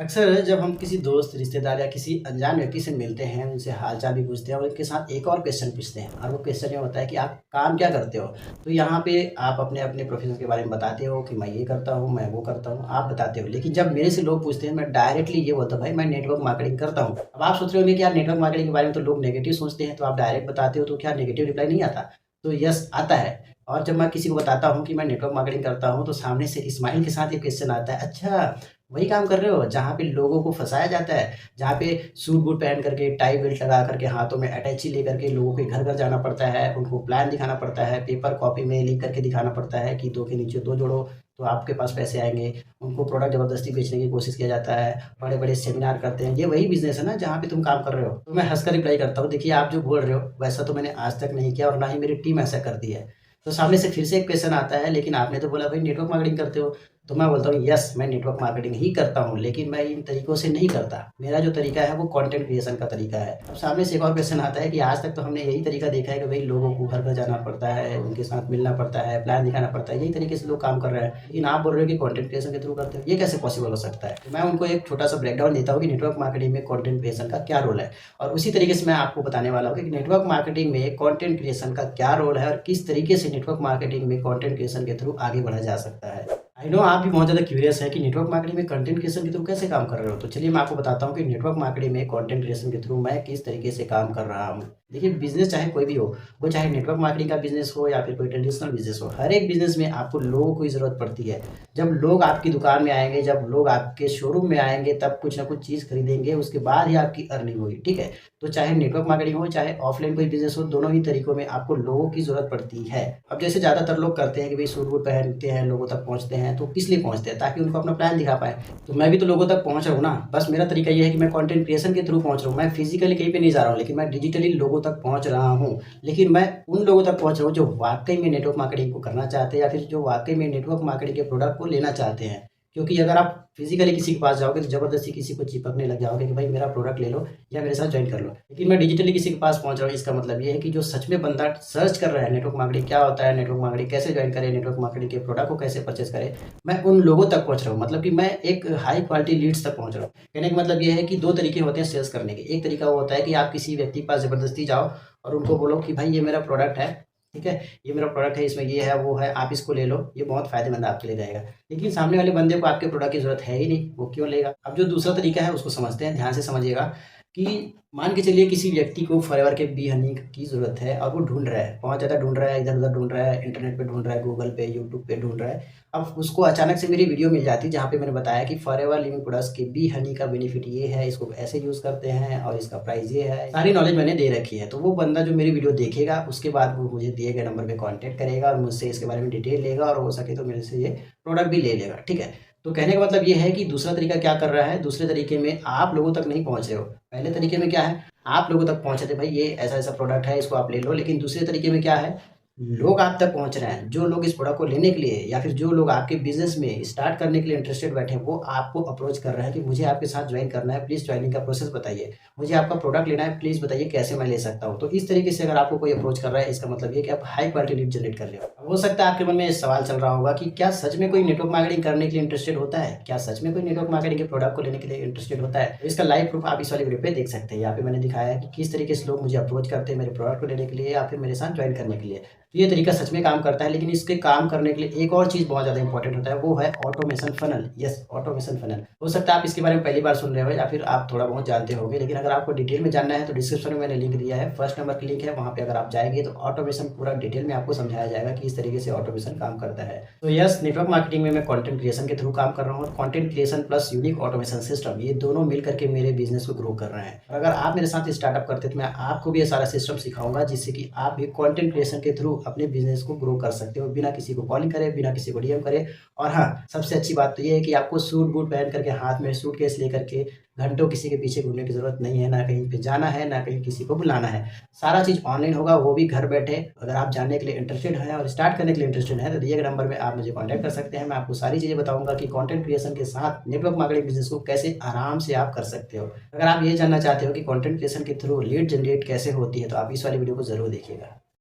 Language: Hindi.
अक्सर जब हम किसी दोस्त, रिश्तेदार या किसी अनजान व्यक्ति से मिलते हैं, उनसे हाल-चाल भी पूछते हैं और उनके साथ एक और क्वेश्चन पूछते हैं और वो क्वेश्चन ये होता है कि आप काम क्या करते हो? तो यहाँ पे आप अपने-अपने प्रोफ़ेशन के बारे में बताते हो कि मैं ये करता हूँ, मैं वो करता हूँ, आप बताते हो। लेकिन जब मेरे से लोग पूछते हैं, मैं डायरेक्टली ये बोलता हूँ, भाई मैं नेटवर्क मार्केटिंग करता हूँ। अब आप सोच रहे होंगे कि यार नेटवर्क मार्केटिंग के बारे में तो लोग नेगेटिव सोचते हैं, तो आप डायरेक्ट बताते हो, तो क्या नेगेटिव रिप्लाई नहीं आता? तो यस, आता है। और जब मैं किसी को बताता हूँ कि मैं नेटवर्क मार्केटिंग करता हूँ, तो सामने से स्माइल के साथ ये क्वेश्चन आता है, अच्छा वही काम कर रहे हो जहाँ पे लोगों को फँसाया जाता है, जहाँ पे सूट बूट पहन करके, टाई बेल्ट लगा करके, हाथों में अटैची लेकर के लोगों के घर-घर जाना पड़ता है, उनको प्लान दिखाना पड़ता है, पेपर कॉपी में लिख करके दिखाना पड़ता है कि 2 के नीचे 2 जोड़ो, तो आपके पास पैसे आएँगे। उनको प्रोडक्ट ज़बरदस्ती बेचने की कोशिश किया जाता है, बड़े-बड़े सेमिनार करते हैं। ये वही बिज़नेस है ना जहाँ पे तुम काम कर रहे हो? तो मैं हँसकर रिप्लाई करता हूँ, देखिए आप जो बोल रहे हो, वैसा तो मैंने आज तक नहीं किया और ना ही मेरी टीम ऐसा करती है। तो सामने से फिर से एक क्वेश्चन आता है, लेकिन आपने तो बोला भाई नेटवर्क मार्केटिंग करते हो। तो मैं बोलता हूँ यस, मैं नेटवर्क मार्केटिंग ही करता हूँ, लेकिन मैं इन तरीकों से नहीं करता। मेरा जो तरीका है वो कंटेंट क्रिएशन का तरीका है। अब सामने से एक और क्वेश्चन आता है कि आज तक तो हमने यही तरीका देखा है कि भई लोगों को घर-घर जाना पड़ता है, उनके साथ मिलना पड़ता है, प्लान दिखाना पड़ता है, यही तरीके से लोग काम कर रहे हैं। लेकिन आप बोल रहे हो कि कंटेंट क्रिएशन के थ्रू करते हो, ये कैसे पॉसिबल हो सकता है? तो मैं उनको एक छोटा-सा ब्रेकडाउन देता हूँ कि नेटवर्क मार्केटिंग में कंटेंट क्रिएशन का क्या रोल है और उसी तरीके से मैं आपको बताने वाला हूँ कि नेटवर्क मार्केटिंग में कंटेंट क्रिएशन का क्या रोल है और किस तरीके से नेटवर्क मार्केटिंग में कंटेंट क्रिएशन के थ्रू आगे बढ़ा जा सकता है। आई नो आप भी बहुत ज़्यादा क्यूरियस है कि नेटवर्क मार्केटिंग में कंटेंट क्रिएशन के थ्रू कैसे काम कर रहे हो? तो चलिए मैं आपको बताता हूँ कि नेटवर्क मार्केटिंग में कंटेंट क्रिएशन के थ्रू मैं किस तरीके से काम कर रहा हूँ। देखिए बिज़नेस चाहे कोई भी हो, वो चाहे नेटवर्क मार्केटिंग का बिज़नेस हो या फिर कोई ट्रेडिशनल बिज़नेस हो, हर एक बिज़नेस में आपको लोगों की ज़रूरत पड़ती है। जब लोग आपकी दुकान में आएँगे, जब लोग आपके शोरूम में आएँगे, तब कुछ ना कुछ चीज़ खरीदेंगे, उसके बाद ही आपकी अर्निंग होगी, ठीक है? तो चाहे नेटवर्क मार्केटिंग हो, चाहे ऑफ़लाइन कोई बिज़नेस हो, दोनों ही तरीकों में आपको लोगों की ज़रूरत पड़ती है। अब जैसे ज़्यादातर लोग करते हैं कि भई सूट-वूट पहनते हैं, लोगों तक पहुँचते हैं, तो किस लिए पहुँचते हैं? ताकि उनको अपना प्लान दिखा पाएँ। तो मैं भी तो लोगों तक पहुँच रहा हूँ ना, बस मेरा तरीका ये है कि मैं कंटेंट क्रिएशन के थ्रू पहुँच रहा हूँ। मैं फिज़िकली कहीं पे नहीं जा रहा हूँ, लेकिन मैं डिजिटली लोगों तक पहुँच रहा हूँ। लेकिन मैं उन लोगों तक पहुँच रहा हूँ जो वाक़ई में नेटवर्क मार्केटिंग को करना चाहते हैं या फिर जो वाक़ई में नेटवर्क मार्केटिंग के प्रोडक्ट को लेना चाहते हैं। क्योंकि अगर आप फिज़िकली किसी के पास जाओगे तो ज़बरदस्ती किसी को चिपकने लग जाओगे कि भाई मेरा प्रोडक्ट ले लो या मेरे साथ जॉइन कर लो। लेकिन मैं डिजिटली किसी के पास पहुँच रहा हूँ, इसका मतलब ये है कि जो सच में बंदा सर्च कर रहा है नेटवर्क मार्केटिंग क्या होता है, नेटवर्क मार्केटिंग कैसे जॉइन करें, नेटवर्क मार्केटिंग के प्रोडक्ट को कैसे परचेज़ करें, मैं उन लोगों तक पहुँच रहा हूँ। मतलब कि मैं एक हाई क्वालिटी लीड्स तक पहुँच रहा हूँ। कहने का मतलब ये है कि 2 तरीके होते हैं सेल्स करने के। एक तरीका वो होता है कि आप किसी व्यक्ति के पास ज़बरदस्ती जाओ और उनको बोलो कि भाई ये मेरा प्रोडक्ट है, ठीक है? ये मेरा प्रोडक्ट है, इसमें ये है, वो है, आप इसको ले लो, ये बहुत फ़ायदेमंद आपके लिए रहेगा। लेकिन सामने वाले बंदे को आपके प्रोडक्ट की ज़रूरत है ही नहीं, वो क्यों लेगा? अब जो दूसरा तरीका है उसको समझते हैं, ध्यान से समझिएगा कि मान के चलिए किसी व्यक्ति को फॉरएवर के बी हनी की ज़रूरत है और वो ढूँढ रहा है, बहुत ज़्यादा ढूँढ रहा है, इधर-उधर ढूँढ रहा है, इंटरनेट पे ढूँढ रहा है, गूगल पे, यूट्यूब पे ढूँढ रहा है। अब उसको अचानक से मेरी वीडियो मिल जाती है जहाँ पे मैंने बताया कि फॉरएवर लिविंग प्रोडक्ट्स के बी हनी का बेनिफिट ये है, इसको ऐसे यूज़ करते हैं और इसका प्राइस ये है। सारी नॉलेज मैंने दे रखी है, तो वो बंदा जो मेरी वीडियो देखेगा उसके बाद वो मुझे दिए गए नंबर पे कॉन्टैक्ट करेगा और मुझसे इसके बारे में डिटेल लेगा और हो सके तो मेरे से ये प्रोडक्ट भी ले लेगा, ठीक है? तो कहने का मतलब ये है कि दूसरा तरीका क्या कर रहा है, दूसरे तरीके में आप लोगों तक नहीं पहुँच रहे हो। पहले तरीके में क्या है, आप लोगों तक पहुँचे थे, भाई ये ऐसा-ऐसा प्रोडक्ट है, इसको आप ले लो। लेकिन दूसरे तरीके में क्या है, लोग आप तक पहुँच रहे हैं। जो लोग इस प्रोडक्ट को लेने के लिए या फिर जो लोग आपके बिज़नेस में स्टार्ट करने के लिए इंटरेस्टेड बैठे हैं, वो आपको अप्रोच कर रहे हैं कि मुझे आपके साथ जॉइन करना है, प्लीज़ जॉइनिंग का प्रोसेस बताइए। मुझे आपका प्रोडक्ट लेना है, प्लीज़ बताइए कैसे मैं ले सकता हूँ। तो इस तरीके से अगर आपको कोई अप्रोच कर रहा है, इसका मतलब ये है कि आप हाई क्वालिटी लीड जनरेट कर रहे हो। अब हो सकता है आपके मन में सवाल चल रहा होगा कि क्या सच में कोई नेटवर्क मार्केटिंग करने के लिए इंटरेस्टेड होता है? क्या सच में कोई नेटवर्क मार्केटिंग के प्रोडक्ट को लेने के लिए इंटरेस्टेड होता है? तो इसका लाइव प्रूफ आप इस वाली वीडियो पे देख सकते हैं। यहाँ पे मैंने दिखाया है कि किस तरीके से लोग मुझे अप्रोच करते हैं मेरे प्रोडक्ट को लेने के लिए या फिर मेरे साथ जॉइन करने के लिए। तो ये तरीका सच में काम करता है, लेकिन इसके काम करने के लिए एक और चीज़ बहुत ज़्यादा इंपॉर्टेंट होता है, वो है automation funnel. Yes, automation funnel. हो सकता है आप इसके बारे में पहली बार सुन रहे हो या फिर आप थोड़ा बहुत जानते होंगे, लेकिन अगर आपको डिटेल में जानना है तो डिस्क्रिप्शन में मैंने लिंक दिया है, फर्स्ट नंबर की लिंक है, वहाँ पे अगर आप जाएँगे तो ऑटोमेशन पूरा डिटेल में आपको समझाया जाएगा कि इस तरीके से ऑटोमेशन काम करता है। तो यस, नेटवर्क मार्केटिंग में मैं कंटेंट क्रिएशन के थ्रू काम कर रहा हूँ और content creation plus unique automation system, ये दोनों मिल करके मेरे बिज़नेस को ग्रो कर रहे हैं। और अगर आप मेरे साथ स्टार्टअप करते तो मैं आपको भी ये सारा सिस्टम सिखाऊँगा, जिससे कि आप भी कंटेंट क्रिएशन के थ्रू अपने बिज़नेस को ग्रो कर सकते हो, बिना किसी को कॉलिंग करे, बिना किसी को डीएम करे। और हाँ, सबसे अच्छी बात तो ये है कि आपको सूट-बूट पहन करके, हाथ में सूटकेस लेकर के घंटों किसी के पीछे घूमने की ज़रूरत नहीं है, ना कहीं पे जाना है, ना कहीं किसी को बुलाना है। सारा चीज़ ऑनलाइन होगा, वो भी घर बैठे। अगर आप जानने के लिए इंटरेस्टेड हैं और स्टार्ट करने के लिए इंटरेस्टेड हैं, तो दिए गए नंबर में आप मुझे कॉन्टैक्ट कर सकते हैं। मैं आपको सारी चीज़ें बताऊँगा कि कंटेंट क्रिएशन के साथ नेटवर्क मार्केटिंग बिज़नेस को कैसे आराम से आप कर सकते हो। अगर आप ये जानना चाहते हो कि कंटेंट क्रिएशन के थ्रू लीड जनरेट कैसे होती है, तो आप इस वाली वीडियो को ज़रूर देखिएगा।